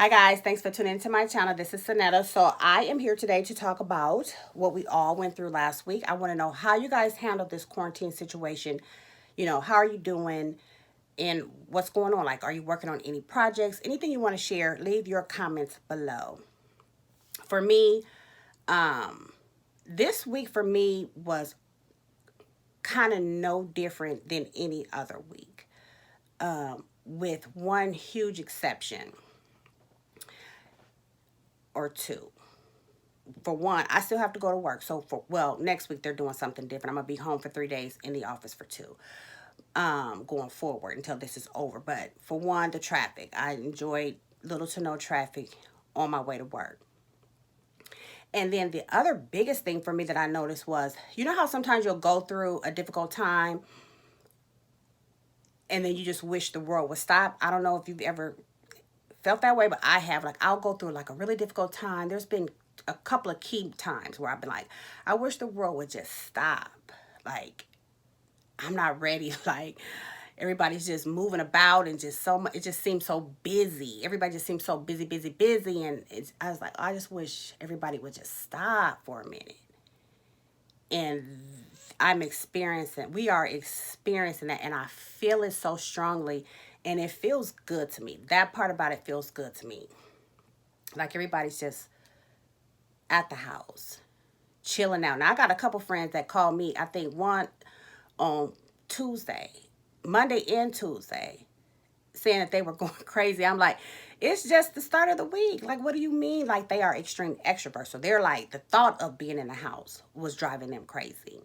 Hi guys, thanks for tuning into my channel. This is Sonetta. So I am here today to talk about what we all went through last week. I want to know how you guys handled this quarantine situation. How are you doing and what's going on? Like, are you working on any projects? Anything you want to share, leave your comments below. For me, this week for me was kind of no different than any other week, with one huge exception or two. For one, I still have to go to work. So next week they're doing something different. I'm gonna be home for 3 days, in the office for two. Going forward until this is over. But for one, the traffic. I enjoyed little to no traffic on my way to work. And then the other biggest thing for me that I noticed was, you know how sometimes you'll go through a difficult time and then you just wish the world would stop. I don't know if you've ever felt that way, but I have. Like, I'll go through like a really difficult time. There's been a couple of key times where I've been like, I wish the world would just stop. Like, I'm not ready. Like, everybody's just moving about and just so much. It just seems so busy. Everybody just seems so busy, busy, busy. And I was like, I just wish everybody would just stop for a minute. And we are experiencing that, and I feel it so strongly, and it feels good to me. That part about it feels good to me. Like, everybody's just at the house, chilling out. Now, I got a couple friends that called me, I think one on Tuesday, Monday and Tuesday, saying that they were going crazy. I'm like, it's just the start of the week. Like, what do you mean? Like, they are extreme extroverts. So they're like, the thought of being in the house was driving them crazy.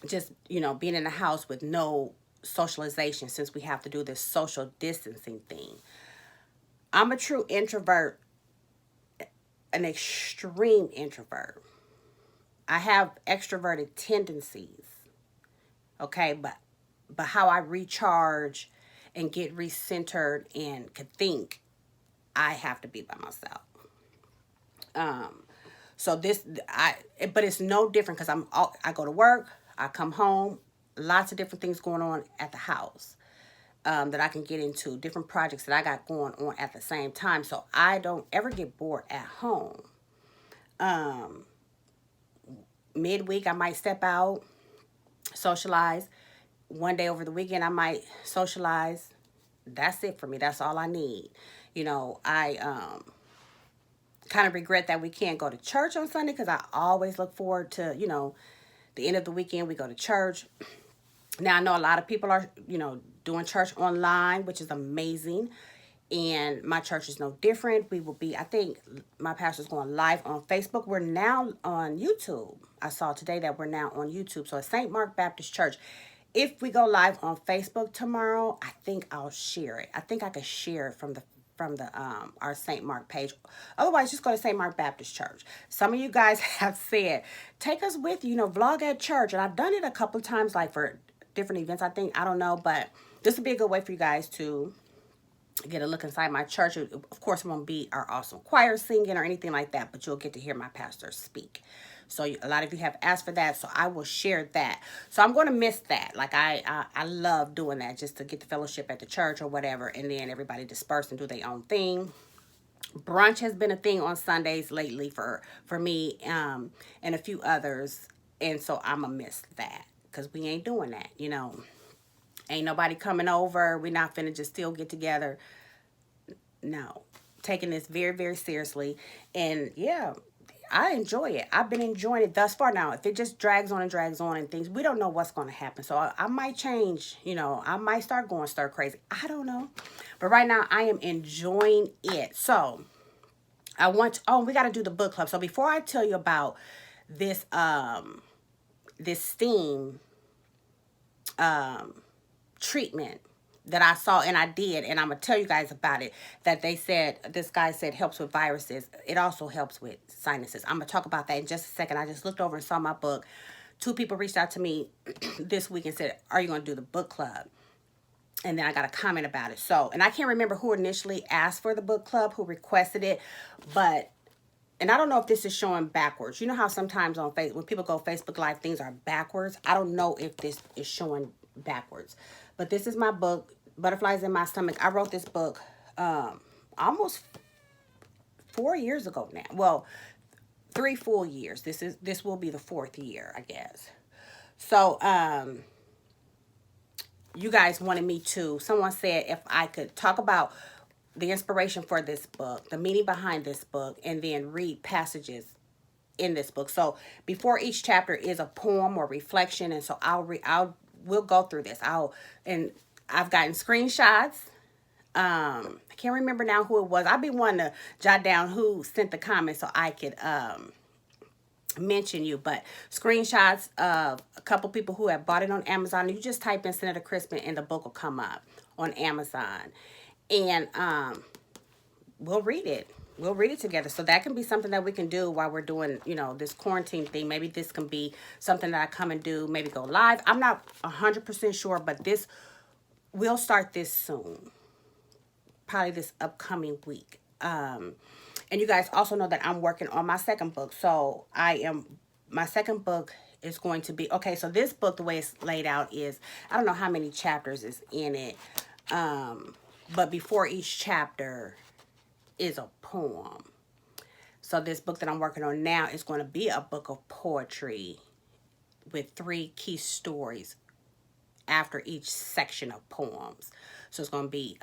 Just, being in the house with no socialization, since we have to do this social distancing thing. I'm a true introvert, an extreme introvert. I have extroverted tendencies, okay, but how I recharge and get recentered and could think, I have to be by myself. So but it's no different because I go to work, I come home, lots of different things going on at the house, that I can get into, different projects that I got going on at the same time. So I don't ever get bored at home. Midweek, I might step out, socialize. One day over the weekend, I might socialize. That's it for me. That's all I need. I kind of regret that we can't go to church on Sunday, because I always look forward to, the end of the weekend, we go to church. Now, I know a lot of people are, doing church online, which is amazing. And my church is no different. We will be, I think my pastor's going live on Facebook. We're now on YouTube. I saw today that we're now on YouTube. So at St. Mark Baptist Church, if we go live on Facebook tomorrow, I think I'll share it. I think I could share it from our St. Mark page. Otherwise, just go to St. Mark Baptist Church. Some of you guys have said, take us with you, vlog at church. And I've done it a couple of times, like for different events, I don't know. But this would be a good way for you guys to get a look inside my church. Of course, it won't be our awesome choir singing or anything like that, but you'll get to hear my pastor speak. So a lot of you have asked for that, so I will share that. So I'm going to miss that. Like, I love doing that, just to get the fellowship at the church or whatever, and then everybody disperse and do their own thing. Brunch has been a thing on Sundays lately for me, and a few others, and so I'm going to miss that, because we ain't doing that, Ain't nobody coming over. We're not finna just still get together. No. Taking this very, very seriously. And yeah, I enjoy it. I've been enjoying it thus far. Now, if it just drags on and things, we don't know what's going to happen. So I might change, I might start going stir crazy. I don't know. But right now, I am enjoying it. So we got to do the book club. So before I tell you about this, this steam, treatment that I saw and I did, and I'm gonna tell you guys about it, that this guy said helps with viruses. It also helps with sinuses. I'm gonna talk about that in just a second. I just looked over and saw my book. 2 people reached out to me this week and said, are you gonna do the book club? And then I got a comment about it. So, and I can't remember who initially asked for the book club, who requested it, and I don't know if this is showing backwards. You know how sometimes on Facebook, when people go Facebook Live, things are backwards. I don't know if this is showing backwards. But this is my book, Butterflies in My Stomach. I wrote this book almost 4 years ago now. Well, 3 full years. This will be the fourth year, I guess. So, you guys wanted me to, someone said if I could talk about the inspiration for this book, the meaning behind this book, and then read passages in this book. So before each chapter is a poem or reflection, and so we'll go through this. And I've gotten screenshots. I can't remember now who it was. I've been wanting to jot down who sent the comment so I could mention you, but screenshots of a couple people who have bought it on Amazon. You just type in Senator Crispin and the book will come up on Amazon, and we'll read it. We'll read it together. So that can be something that we can do while we're doing, this quarantine thing. Maybe this can be something that I come and do, maybe go live. I'm not 100% sure, but we'll start this soon. Probably this upcoming week. And you guys also know that I'm working on my second book. So my second book is going to be, okay, so this book, the way it's laid out is, I don't know how many chapters is in it. But before each chapter is a poem. So this book that I'm working on now is going to be a book of poetry with 3 key stories after each section of poems. So it's going to be,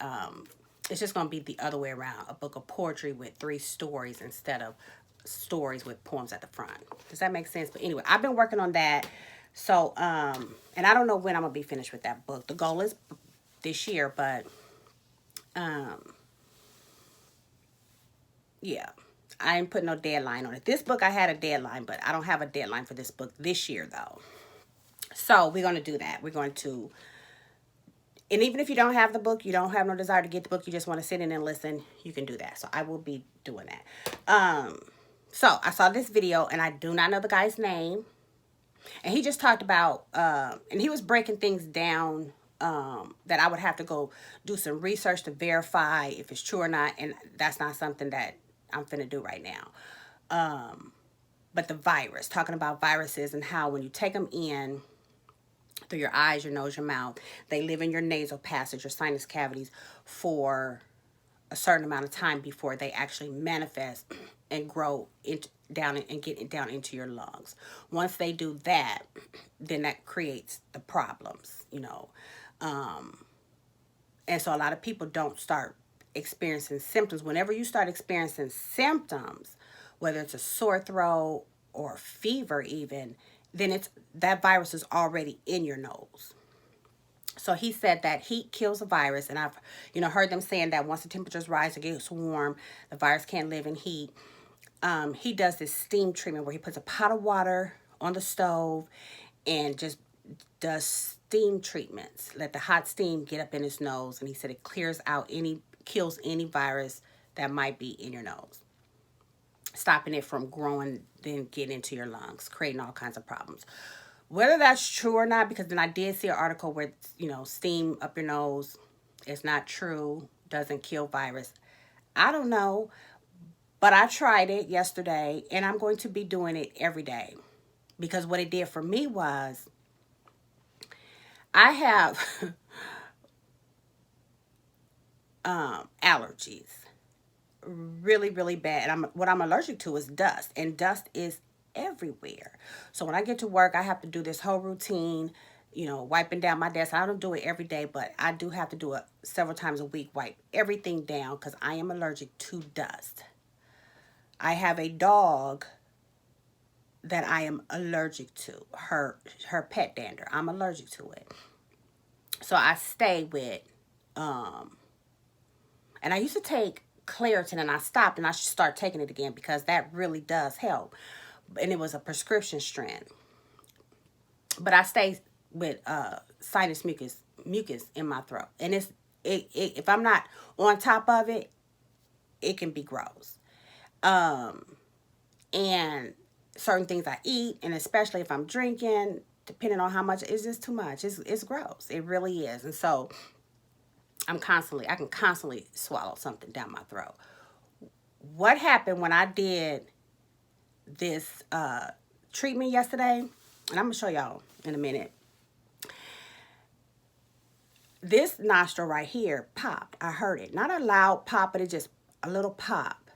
it's just going to be the other way around, a book of poetry with 3 stories instead of stories with poems at the front. Does that make sense? But anyway, I've been working on that. So, and I don't know when I'm going to be finished with that book. The goal is this year, but, yeah, I ain't put no deadline on it. This book, I had a deadline, but I don't have a deadline for this book this year, though. So we're going to do that. We're going to, and even if you don't have the book, you don't have no desire to get the book, you just want to sit in and listen, you can do that. So I will be doing that. So I saw this video, and I do not know the guy's name. And he just talked about, and he was breaking things down that I would have to go do some research to verify if it's true or not. And that's not something that I'm finna do right now. But the virus, talking about viruses and how when you take them in through your eyes, your nose, your mouth, they live in your nasal passage, your sinus cavities for a certain amount of time before they actually manifest and grow down and get down into your lungs. Once they do that, then that creates the problems, and so a lot of people don't start experiencing symptoms. Whenever you start experiencing symptoms, whether it's a sore throat or fever even, then that virus is already in your nose. So he said that heat kills the virus, and I've heard them saying that once the temperatures rise, it gets warm, the virus can't live in heat. He does this steam treatment where he puts a pot of water on the stove and just does steam treatments. Let the hot steam get up in his nose, and he said it kills any virus that might be in your nose, stopping it from growing, then getting into your lungs, creating all kinds of problems. Whether that's true or not, because then I did see an article where, steam up your nose is not true, doesn't kill virus. I don't know, but I tried it yesterday, and I'm going to be doing it every day. Because what it did for me was, I have allergies. Really, really bad. And what I'm allergic to is dust. And dust is everywhere. So when I get to work, I have to do this whole routine, wiping down my desk. I don't do it every day, but I do have to do it several times a week, wipe everything down because I am allergic to dust. I have a dog that I am allergic to, her pet dander. I'm allergic to it. So I stay with, and I used to take Claritin, and I stopped, and I should start taking it again because that really does help. And it was a prescription strength. But I stay with sinus mucus in my throat. And if I'm not on top of it, it can be gross. And certain things I eat, and especially if I'm drinking, depending on how much, it's just too much. It's gross. It really is. And so I can constantly swallow something down my throat. What happened when I did this treatment yesterday, and I'm going to show y'all in a minute. This nostril right here popped. I heard it. Not a loud pop, but it just a little pop.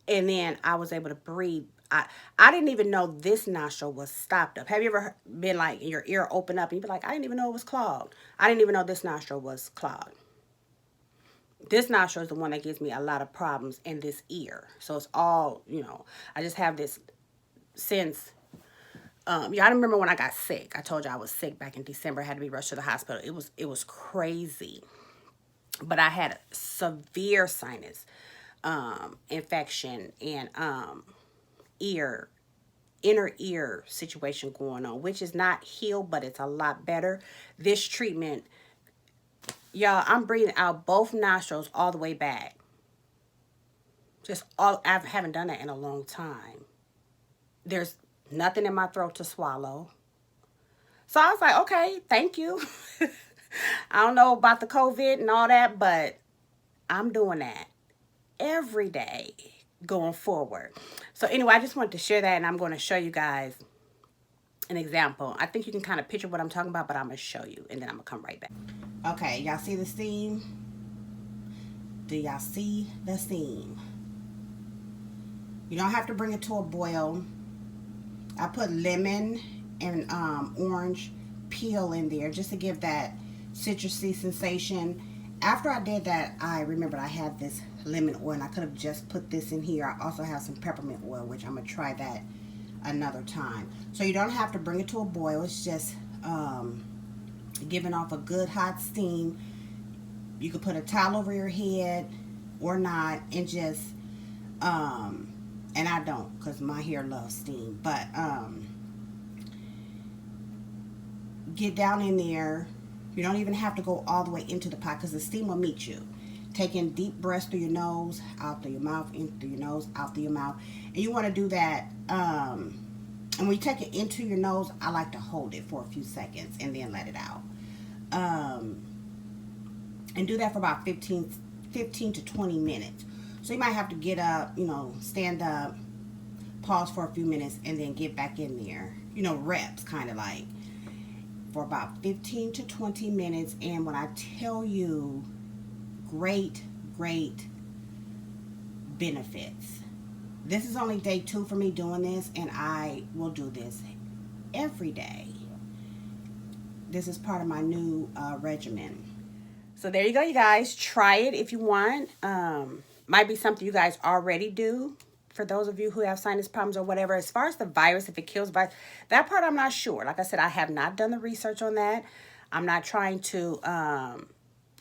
And then I was able to breathe. I didn't even know this nostril was stopped up. Have you ever been like your ear open up and you be like, I didn't even know it was clogged. I didn't even know this nostril was clogged. This nostril is the one that gives me a lot of problems in this ear. So it's all, I just have this since, yeah, I remember when I got sick. I told you I was sick back in December. I had to be rushed to the hospital. It was crazy. But I had severe sinus infection and ear inner ear situation going on, which is not healed, but it's a lot better. This treatment, y'all, I'm breathing out both nostrils all the way back. Just all, I haven't done that in a long time. There's nothing in my throat to swallow. So I was like, okay, thank you. I don't know about the COVID and all that, but I'm doing that every day going forward. So anyway, I just wanted to share that, and I'm going to show you guys an example. I think you can kind of picture what I'm talking about, but I'm going to show you, and then I'm going to come right back. Okay, y'all see the steam? Do y'all see the steam? You don't have to bring it to a boil. I put lemon and orange peel in there just to give that citrusy sensation. After I did that, I remembered I had this lemon oil, and I could have just put this in here. I also have some peppermint oil, which I'm going to try that another time. So you don't have to bring it to a boil. It's just giving off a good hot steam. You could put a towel over your head or not, and just and I don't, because my hair loves steam, but get down in there. You don't even have to go all the way into the pot, because the steam will meet you. Take in deep breaths through your nose, out through your mouth, in through your nose, out through your mouth. And you want to do that, and when you take it into your nose, I like to hold it for a few seconds and then let it out. And do that for about 15 to 20 minutes. So you might have to get up, stand up, pause for a few minutes, and then get back in there. Reps, kind of like, for about 15 to 20 minutes. And when I tell you, great benefits. This is only day 2 for me doing this, and I will do this every day. This is part of my new regimen. So there you go, you guys. Try it if you want. Might be something you guys already do, for those of you who have sinus problems or whatever. As far as the virus, if it kills virus, that part I'm not sure. Like I said, I have not done the research on that. I'm not trying to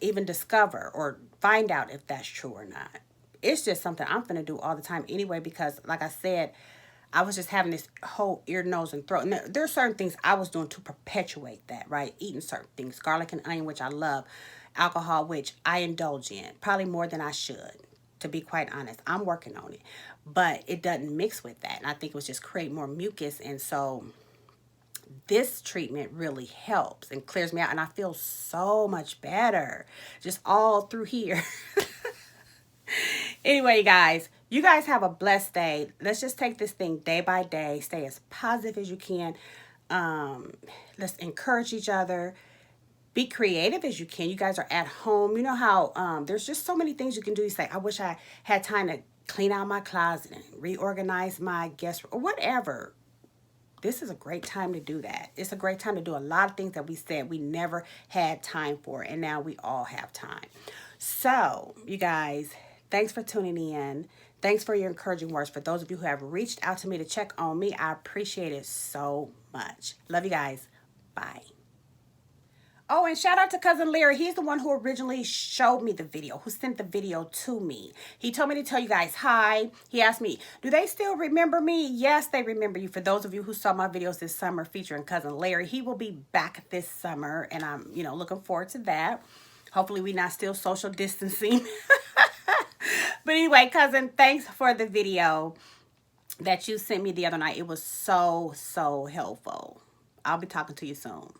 even discover or find out if that's true or not. It's just something I'm going to do all the time anyway, because like I said, I was just having this whole ear, nose, and throat. And there are certain things I was doing to perpetuate that, right? Eating certain things, garlic and onion, which I love, alcohol, which I indulge in, probably more than I should, to be quite honest. I'm working on it, but it doesn't mix with that. And I think it was just create more mucus. And so this treatment really helps and clears me out, and I feel so much better just all through here. Anyway, guys, you guys have a blessed day. Let's just take this thing day by day. Stay as positive as you can. Let's encourage each other. Be creative as you can. You guys are at home. You know how there's just so many things you can do. You say, I wish I had time to clean out my closet and reorganize my guest room, or whatever. This is a great time to do that. It's a great time to do a lot of things that we said we never had time for, and now we all have time. So, you guys, thanks for tuning in. Thanks for your encouraging words. For those of you who have reached out to me to check on me, I appreciate it so much. Love you guys. Bye. Oh, and shout out to Cousin Larry. He's the one who originally showed me the video, who sent the video to me. He told me to tell you guys hi. He asked me, do they still remember me? Yes, they remember you. For those of you who saw my videos this summer featuring Cousin Larry, he will be back this summer, and I'm, looking forward to that. Hopefully we're not still social distancing. But anyway, cousin, thanks for the video that you sent me the other night. It was so helpful. I'll be talking to you soon.